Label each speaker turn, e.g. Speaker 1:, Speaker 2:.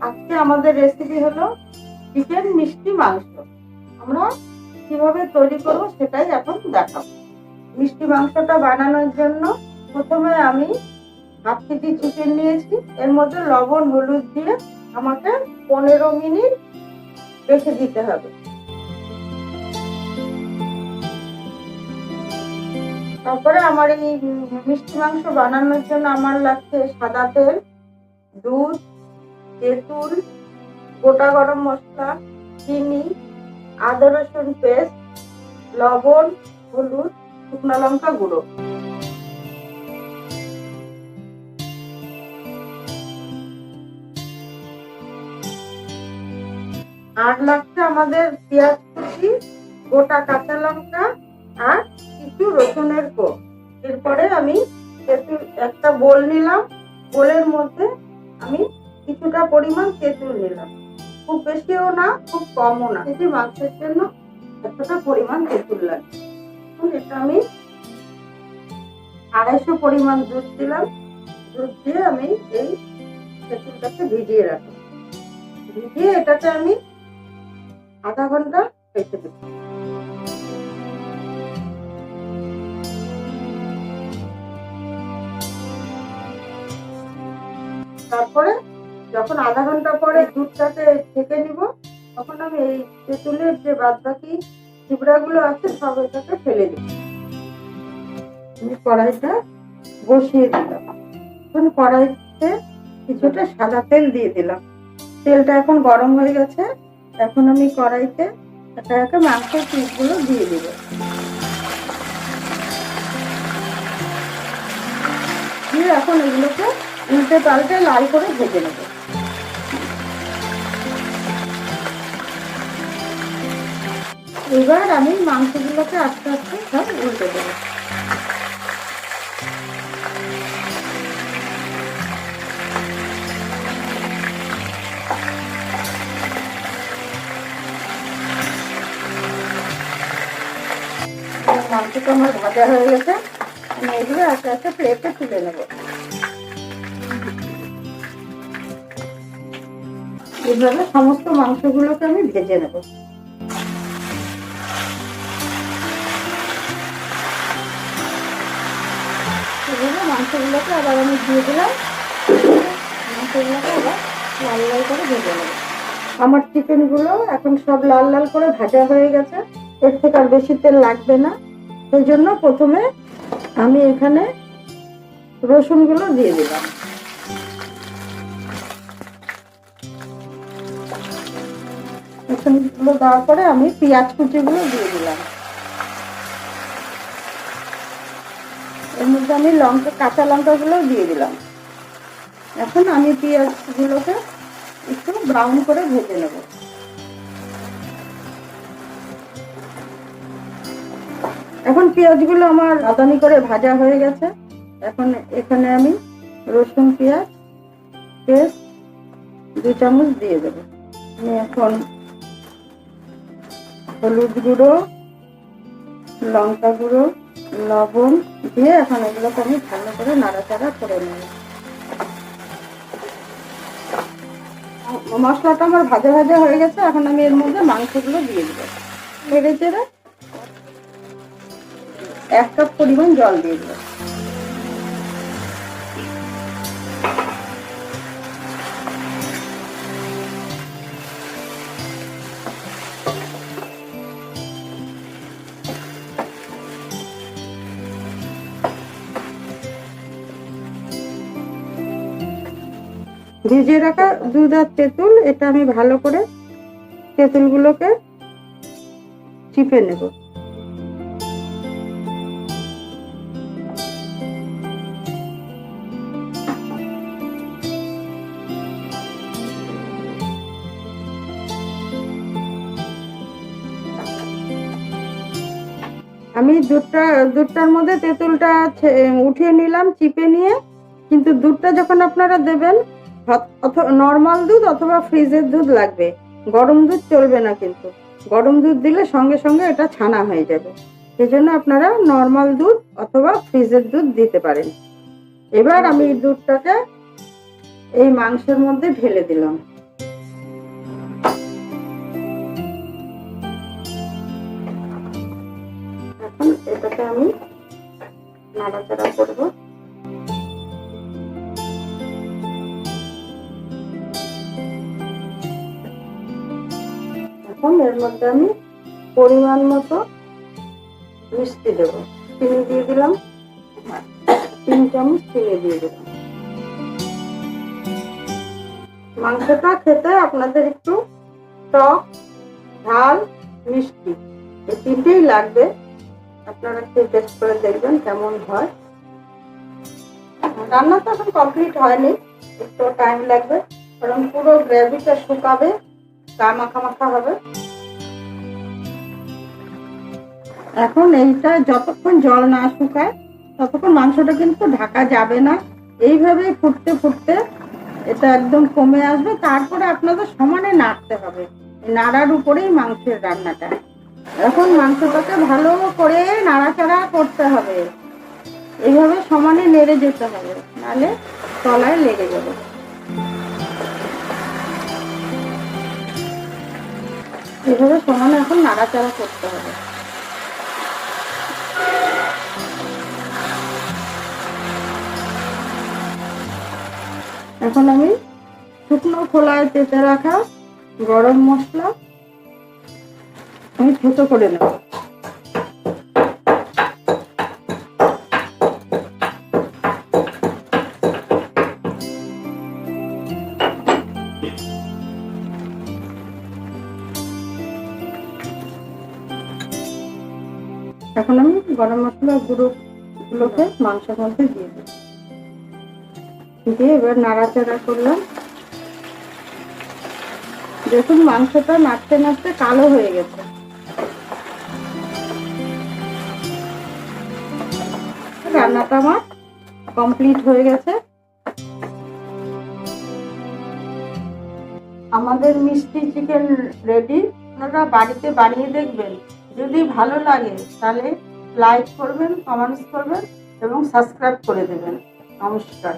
Speaker 1: আজকে আমাদের রেসিপি হলো চিকেন মিষ্টি মাংস। আমরা কিভাবে তৈরি করব সেটাই এখন দেখাবো। মিষ্টি মাংসটা বানানোর জন্য প্রথমে আমি হাফ কেজি চিকেন নিয়েছি। এর মধ্যে লবণ হলুদ দিয়ে আমাকে 15 মিনিট রেখে দিতে হবে। তারপরে আমার এই মিষ্টি মাংস বানানোর জন্য আমার লাগছে সাদা তেল, দুধ, তেঁতুল, গোটা গরম মশলা, চিনি, আদা রসুন পেস্ট, লবণ, হলুদ, শুকনো লঙ্কা গুঁড়ো। আর লাগছে আমাদের পেঁয়াজ কুচি, গোটা কাঁচা লঙ্কা আর কিছু রসুনের কোয়া। এরপরে আমি একটা বোল নিলাম। বোলের মধ্যে আমি কিছুটা পরিমাণ তেঁতুল নিলাম, খুব বেশিও না খুব কমও না। এই মাংসের জন্য এতটা পরিমাণ তেঁতুল লাগে। এটা আমি 250 পরিমাণ দুধ দিলাম। দুধ দিয়ে আমি এই তেঁতুলটাকে ভিজিয়ে রাখবো। ভিজিয়ে এটাকে আমি আধা ঘন্টা রেখে দেব। তারপরে যখন আধা ঘন্টা পরে দুধটাকে ছেঁকে নিব, তখন আমি এই তেঁতুলের যে বাদ বাকি চিবড়াগুলো আছে সব এটাকে ফেলে দিব। আমি কড়াইটা বসিয়ে দিলাম। এখন কড়াইতে কিছুটা সাদা তেল দিয়ে দিলাম। তেলটা এখন গরম হয়ে গেছে। এখন আমি কড়াইতে একা একা মাংসের পিসগুলো দিয়ে দিব। দিয়ে এখন এগুলোকে উল্টে পাল্টে লাল করে ভেজে নেব। এবার আমি মাংসগুলোকে আস্তে আস্তে সব উল্টে দেবো। মাংসটা আমার ভাজা হয়ে গেছে। আমি এগুলো আস্তে আস্তে প্লেটে তুলে নেব। এইভাবে সমস্ত মাংসগুলোকে আমি ভেজে নেব। এভাবে মাংসগুলোকে আবার আমি দিয়ে দিলাম। মাংসগুলোকে আবার লাল লাল করে ভেজে নেব। আমার চিকেনগুলো এখন সব লাল লাল করে ভাজা হয়ে গেছে। এর থেকে আর বেশি তেল লাগবে না। সেই জন্য প্রথমে আমি এখানে রসুনগুলো দিয়ে দিলাম। রসুনগুলো দেওয়ার পরে আমি পেঁয়াজ কুচিগুলো দিয়ে দিলাম। এর মধ্যে আমি কাঁচা লঙ্কাগুলো দিয়ে দিলাম। এখন আমি পেঁয়াজগুলোকে একটু ব্রাউন করে ভেজে নেব। এখন পেঁয়াজগুলো আমার বাদামি করে ভাজা হয়ে গেছে। এখন এখানে আমি রসুন পেঁয়াজ পেস্ট 2 চামচ দিয়ে দেবো। আমি এখন হলুদ গুঁড়ো, লঙ্কা গুঁড়ো, লবণ দিয়ে এখন এগুলোকে আমি ভালো করে নাড়াচাড়া করে নেব। মশলাটা আমার ভাজা ভাজা হয়ে গেছে। এখন আমি এর মধ্যে মাংসগুলো দিয়ে দেবো। নেড়ে চেড়ে 1 কাপ পরিমাণ জল দিয়ে দেবো। ভিজিয়ে রাখা দুধ আর তেঁতুল, এটা আমি ভালো করে তেঁতুলগুলোকে চিপে নেব। আমি দুধটার মধ্যে তেঁতুলটা উঠিয়ে নিলাম চিপে নিয়ে। কিন্তু দুধটা যখন আপনারা দেবেন, নর্মাল দুধ অথবা ফ্রিজের দুধ লাগবে, গরম দুধ চলবে না। কিন্তু গরম দুধ দিলে সঙ্গে সঙ্গে এটা ছানা হয়ে যাবে। সেজন্য আপনারা নর্মাল দুধ অথবা ফ্রিজের দুধ দিতে পারেন। এবার আমি দুধটাকে এই মাংসের মধ্যে ঢেলে দিলাম। সাথে আমি নাড়াচাড়া করব। এখন এর মধ্যে আমি পরিমাণ মতো মিষ্টি দেব। চিনি দিয়ে দিলাম, 3 চামচ চিনি দিয়ে দিলাম। মাংসটা খেতে আপনাদের একটু টক, ঝাল, মিষ্টি এই তিনটেই লাগবে। আপনারা একটু টেস্ট করে দেখবেন কেমন হয়। রান্না তো এখন কমপ্লিট হয়নি, একটু টাইম লাগবে, কারণ পুরো গ্রেভিটা শুকাবে, গা মাখা মাখা হবে। এখন এইটা যতক্ষণ জল না শুকায় ততক্ষণ মাংসটা কিন্তু ঢাকা যাবে না। এইভাবে ফুটতে ফুটতে এটা একদম কমে আসবে, তারপরে আপনাদের সমানে নাড়তে হবে। নাড়ার উপরেই মাংসের রান্নাটা। এখন মাংসটাকে ভালো করে নাড়াচাড়া করতে হবে, এইভাবে সমানে নেড়ে যেতে হবে, নাহলে তলায় লেগে যাবে। এইভাবে সমানে এখন নাড়াচাড়া করতে হবে। এখন আমি শুকনো খোলায় চেঁচে রাখা গরম মশলা আমি ছোট করে নেব। এখন আমি গরম মশলা গুঁড়োগুলোকে মাংসের মধ্যে দিয়ে দেব, দিয়ে এবার নাড়াচাড়া করলাম। দেখুন মাংসটা নাড়তে নাড়তে কালো হয়ে গেছে। রান্নাটা আমার কমপ্লিট হয়ে গেছে। আমাদের মিষ্টি চিকেন রেডি। আপনারা বাড়িতে বানিয়ে দেখবেন, যদি ভালো লাগে তাহলে লাইক করবেন, কমেন্টস করবেন এবং সাবস্ক্রাইব করে দেবেন। নমস্কার।